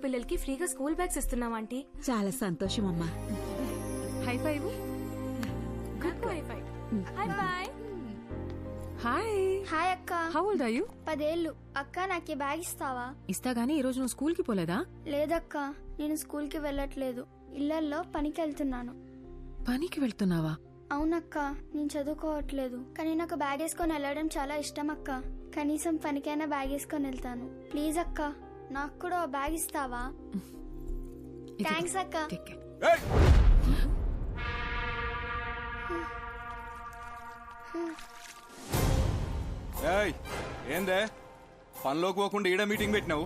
పిల్లలకి ఫ్రీగా school bags ఇస్తున్నాం ఆంటీ. చాలా సంతోషం అమ్మా. High five. Good high five. Hi bye. Hi. Hi అక్క. How old are you? 10 ఏళ్ళు. అక్క నాకు ఈ బ్యాగ్ ఇస్తావా? ఇస్తా గానీ ఈ రోజు నువ్వు స్కూల్ కి పోలేదా? లేదక్క, నేను స్కూల్ కి వెళ్ళట్లేదు. ఇళ్లల్లో పనికి వెళ్తున్నాను. పనికి వెళ్తున్నావా? అవునక్క, నేను చదువుకోవట్లేదు. కానీ నాకు బ్యాగ్ వేసుకొని వెళ్ళడం చాలా ఇష్టం అక్క. కనీసం పనికైనా బ్యాగ్ వేసుకొని వెళ్తాను. ప్లీజ్ అక్క, నాకు కూడా ఓ బ్యాగ్ ఇస్తావా? థ్యాంక్స్ అక్క. ఏందే పనిలోకి పోకుండా ఈడ మీటింగ్ పెట్టినావు?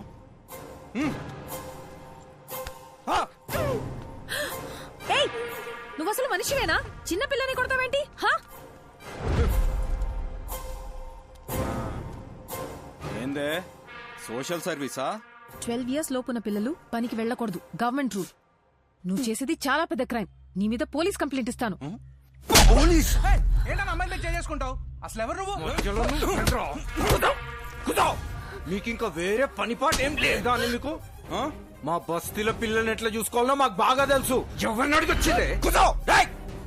నువ్వు అసలు మనిషివేనా? చిన్న పిల్లని కొడతావేంటి? ఏందే సోషల్ సర్వీసా? 12 years లోపున్న పిల్లలు పనికి వెళ్ళకూడదు, గవర్నమెంట్ రూల్. నువ్వు చేసేది చాలా పెద్ద క్రైమ్. నీ మీద పోలీస్ కంప్లైంట్ ఇస్తాను. పోలీస్? చేసుకుంటావు అసలు ఎవరు మీకింకా వేరే పని పాట ఏం లేదా అని మీకు? మా బస్తీల పిల్లల్ని ఎట్లా చూసుకోవాలో మాకు బాగా తెలుసు. ఎవరిని అడిగొచ్చిందే?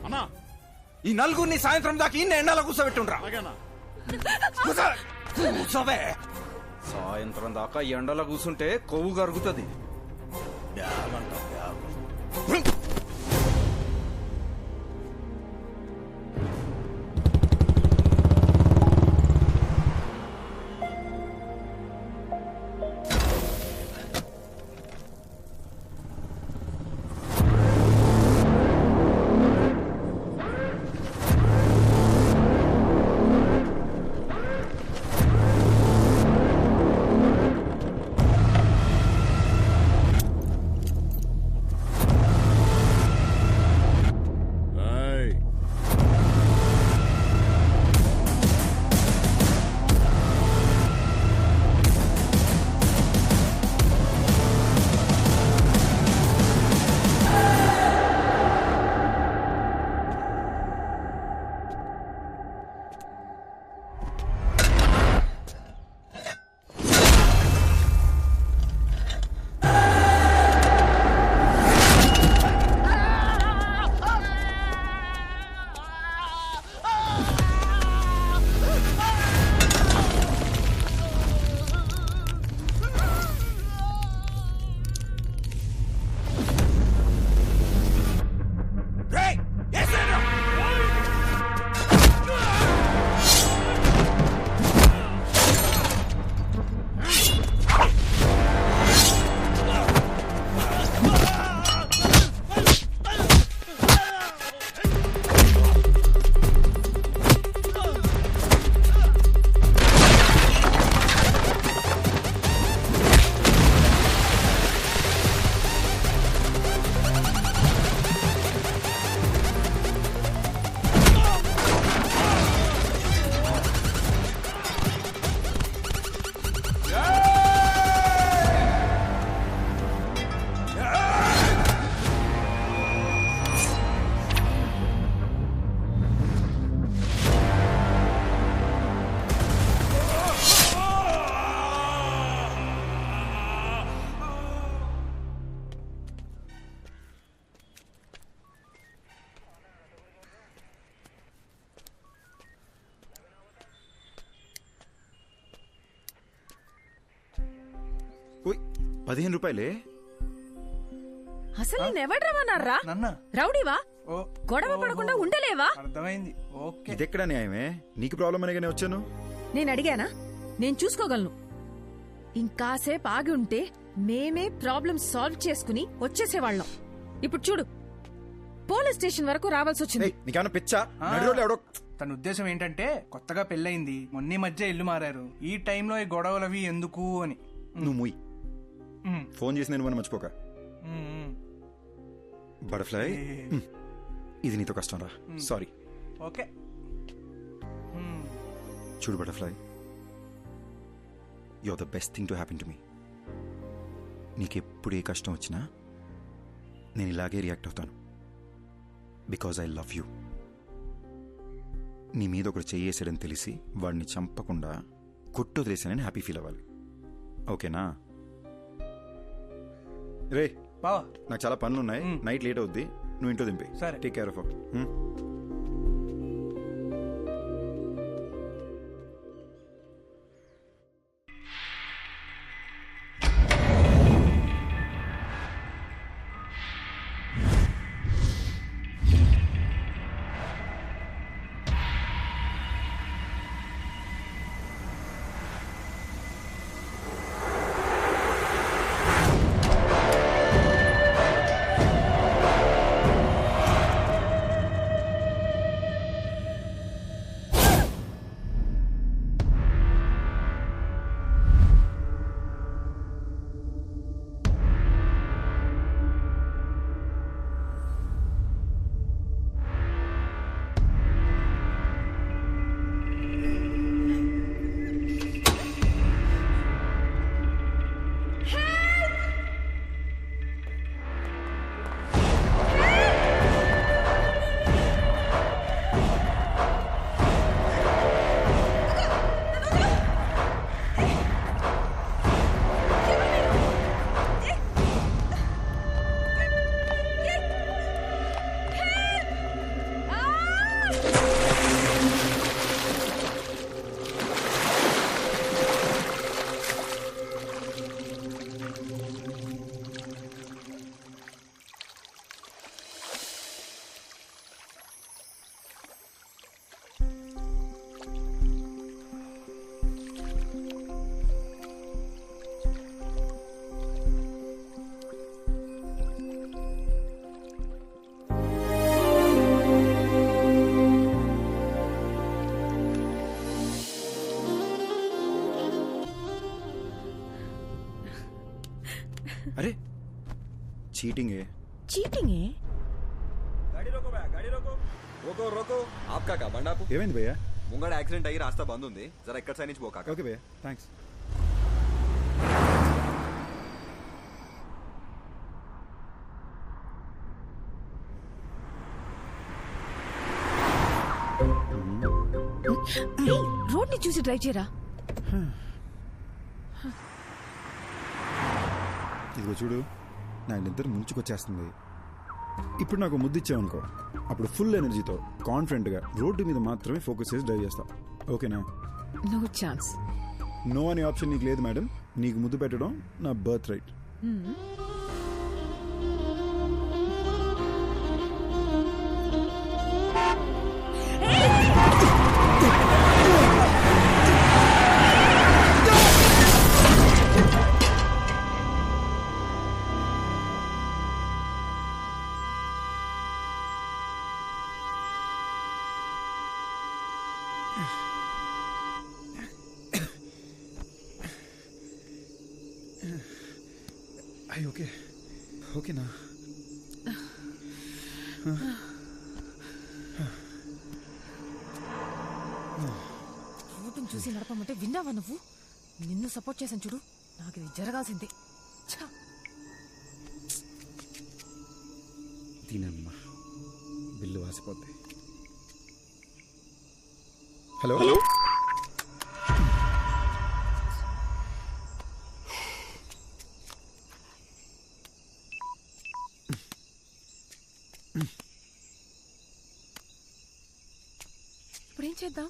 అన్నా ఈ నలుగురిని సాయంత్రం దాకా ఇన్ని ఎండలో కూర్చోబెట్టుండ్రా. కూర్చోవే. సాయంత్రం దాకా ఎండలో కూర్చుంటే కొవ్వు కరుగుతుంది. ₹15. అసలు నేనెవడు రమ్మన్నారా? రౌడీవా? గొడవ పడకుండా ఉండలేవా? అర్థమైంది. ఇదెక్కడ న్యాయమే? నీకు ప్రాబ్లం అనగానే వచ్చాను. నేను అడిగానా? నేను చూసుకోగలను. ఇంకాసేపు ఆగి ఉంటే మేమే ప్రాబ్లం సాల్వ్ చేసుకుని వచ్చేసేవాళ్ళం. ఇప్పుడు చూడు, పోలీస్ స్టేషన్ వరకు రావాల్సి వచ్చింది. నీకేమన్నా పిచ్చా? తన ఉద్దేశం ఏంటంటే కొత్తగా పెళ్ళయింది, మొన్న మధ్య ఇల్లు మారారు, ఈ టైంలో ఈ గొడవలవి ఎందుకు అని. నువ్వు ముయ్ ఫోన్ చేసి నేను మర్చిపోక. బటర్ఫ్లై, ఇది నీతో కష్టం రా. సారీ. ఓకే. చూడు butterfly, you are the best thing to happen to me. నీకెప్పుడు ఏ కష్టం వచ్చినా నేను ఇలాగే రియాక్ట్ అవుతాను. Because I love you. నీ మీద ఒకడు చెయ్యేసాడని తెలిసి వాడిని చంపకుండా కొట్టు వదిలేసానని హ్యాపీ ఫీల్ అవ్వాలి. ఓకేనా? రే బావా నాకు చాలా పనులు ఉన్నాయి, నైట్ లేట్ అవుద్ది, నువ్వు ఇంట్లో దింపే. సరే. Take care of. అరే చీటింగ్ చీటింగ్ गाड़ी रोको भैया गाड़ी रोको रोको रोको आपका क्या बंडा आपको ఏమైంది భయ్యా? ముంగడ యాక్సిడెంట్ అయ్యి రాస్తా బంద్ ఉంది జర ఇక్కడ సైడ్ నుంచి పోకా ఓకే భయ్యా, థ్యాంక్స్. రోడ్ ని చూసి డ్రైవ్ చేయరా. ఇదిగో చూడు, నా నిద్ర ముంచుకొచ్చేస్తుంది. ఇప్పుడు నాకు ముద్దు ఇచ్చావనుకో, అప్పుడు ఫుల్ ఎనర్జీతో కాన్ఫిడెంట్గా రోడ్డు మీద మాత్రమే ఫోకస్ చేసి డ్రైవ్ చేస్తావు. ఓకేనా? No chance. నో అనే ఆప్షన్ నీకు లేదు మేడం. నీకు ముద్దు పెట్టడం నా బర్త్ రైట్. అయ్యి ఓకే, ఓకేనా? రోడ్డును చూసి నడపమంటే విన్నావా నువ్వు? నిన్ను సపోర్ట్ చేశాను చూడు, నాకు ఇది జరగాల్సిందే. ఛా! దీనమ్మా బిల్లు వాసిపోద్ది. హలో, ఇప్పుడు ఏం చేద్దాం?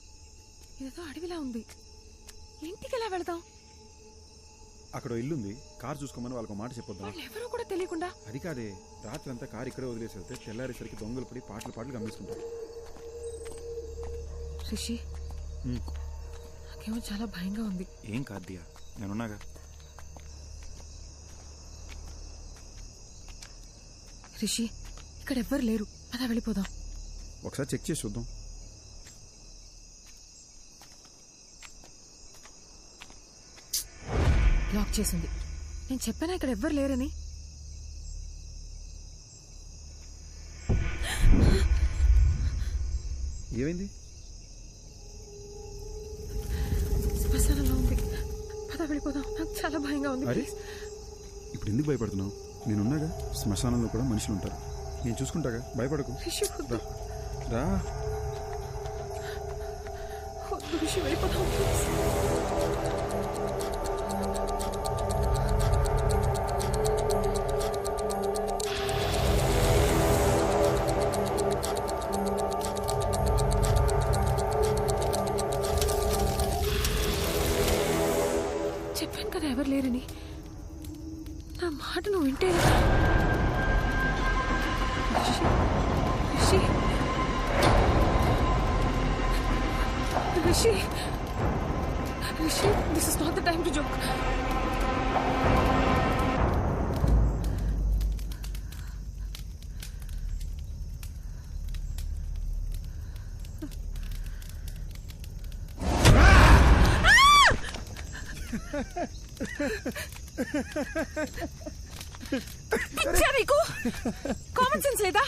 ఇదేదో అడవిలా ఉంది, ఇంటికి ఎలా వెళదాం? అక్కడ ఇల్లుంది, కార్ చూసుకోమని వాళ్ళకి మాట చెప్పొద్దాం. వాళ్ళు ఎవరో కూడా తెలియకుండా. అది కాదే, రాత్రి అంతా కారు ఇక్కడే వదిలేసి వెళ్తే తెల్లారేసరికి దొంగలు పడి పాటలు గమనిస్తుంటారు. రిషి, నాకేమో చాలా భయంగా ఉంది. ఏం కాదు దియా, నేనున్నాగా. రిషి, ఇక్కడ ఎవ్వరు లేరు, పద వెళ్ళిపోదాం. ఒకసారి చెక్ చేసి చూద్దాం. లాక్ చేసింది. నేను చెప్పానా ఇక్కడ ఎవ్వరు లేరని? ఏమైంది? శ్మశానంలో ఉంది, పద వెళ్ళిపోదాం. నాకు చాలా భయంగా ఉంది. అరే, ఇప్పుడు ఎందుకు భయపడుతున్నావు? నేనున్నాగా. శ్మశానంలో కూడా మనుషులు ఉంటారు, నేను చూసుకుంటాగా, భయపడకు. రిషి, వద్దు. రా. వద్దు రిషి, వెళ్ళిపోదాం ప్లీజ్. మాట నువ్వు వింటే Rishi Rishi Rishi this is not the time to joke. పిచ్చా నీకు? కామన్ సెన్స్ లేదా?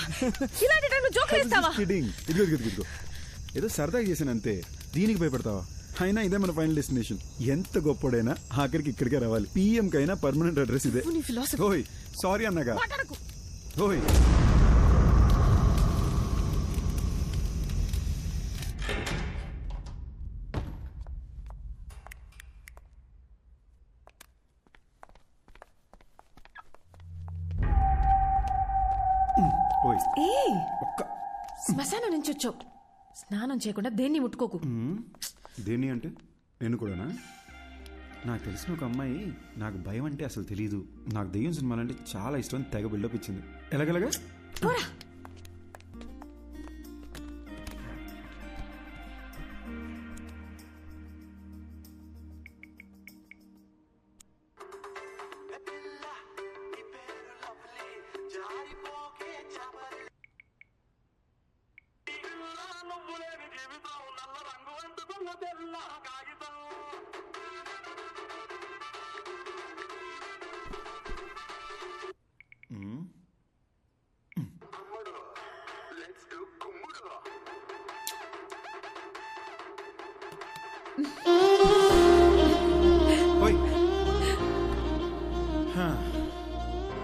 ఇలాంటి టైంలో జోకులు వేస్తావా? ఇదిగో ఏదో సరదాగా చేశాను అంతే, దీనికి భయపడతావా? అయినా ఇదే మన ఫైనల్ డెస్టినేషన్. ఎంత గొప్పడైనా ఆఖరికి ఇక్కడికే రావాలి. పిఎం కైనా పర్మనెంట్ అడ్రస్ ఇదే. నీ ఫిలాసఫీ ఓయ్ సారీ అన్నగా. మాట్లాడకు. ఓయ్ ఓయ్ ఏయ్, ఒక్క శ్మశానం నుంచి వచ్చావు. స్నానం చేయకుండా దేన్ని ముట్టుకోకు. దేన్ని అంటే నేను కూడానా? నాకు తెలిసిన ఒక అమ్మాయి నాకు భయం అంటే అసలు తెలియదు, నాకు దెయ్యం సినిమాలంటే చాలా ఇష్టం అని తెగ బిల్డప్ ఇచ్చింది. ఎలాగలగా పోరా.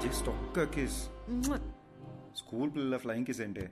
జస్ట్ ఒక్క కిస్. స్కూల్ పిల్లల ఫ్లయింగ్ కిస్ ఏంటే?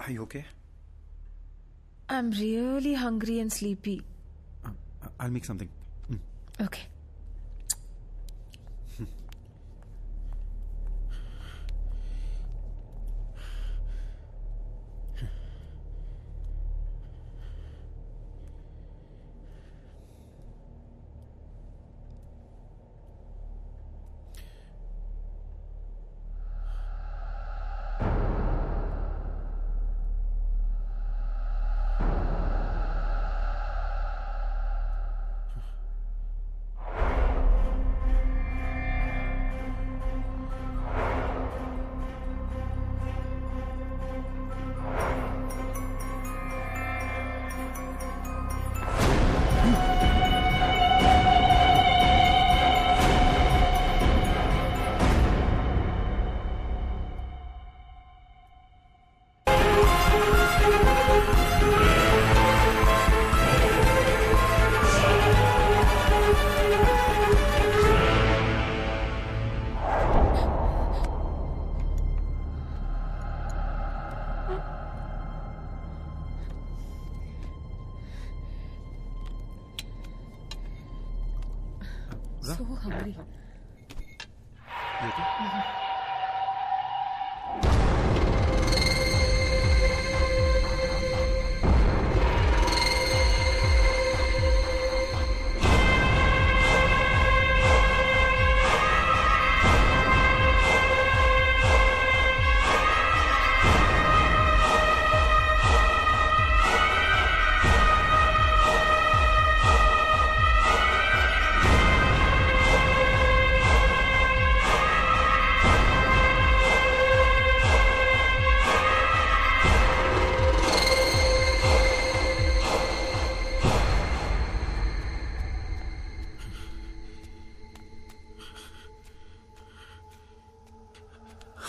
Are you okay? I'm really hungry and sleepy. I'll make something. Okay. So hungry.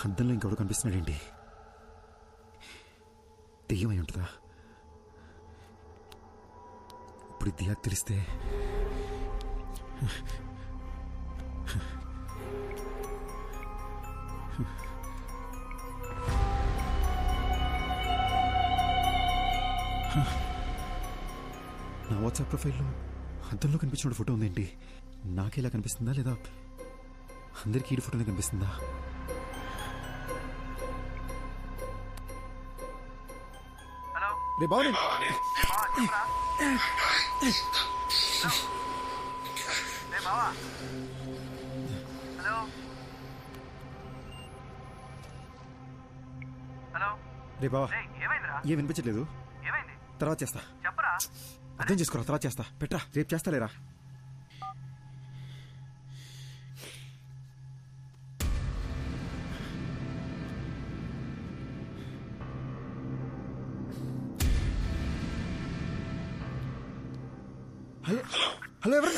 అద్దంలో ఇంకెవడు కనిపిస్తున్నాడేంటి? దెయ్యమై ఉంటుందా? ఇప్పుడు దియాకు తెలిస్తే నా వాట్సాప్ ప్రొఫైల్లో అద్దంలో కనిపించిన ఫోటో ఉందేంటి? నాకేలా కనిపిస్తుందా లేదా అందరికీ ఈ ఫోటోనే కనిపిస్తుందా? రే బాబు రే బావా, ఏం వినిపించట్లేదు. తర్వాత చేస్తా. అర్థం చేసుకోరా, తర్వాత చేస్తా. పెట్రా, రేపు చేస్తా లేరా. హలో హలో, ఎవరు?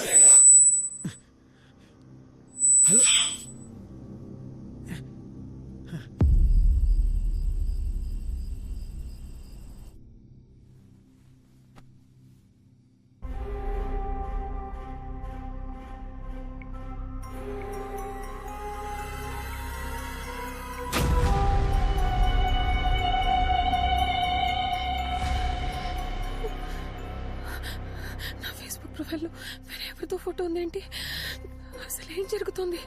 హలో, ప్రొఫైల్లో వేరే ఎవరితో ఫోటో ఉందేంటి? అసలు ఏం జరుగుతుంది?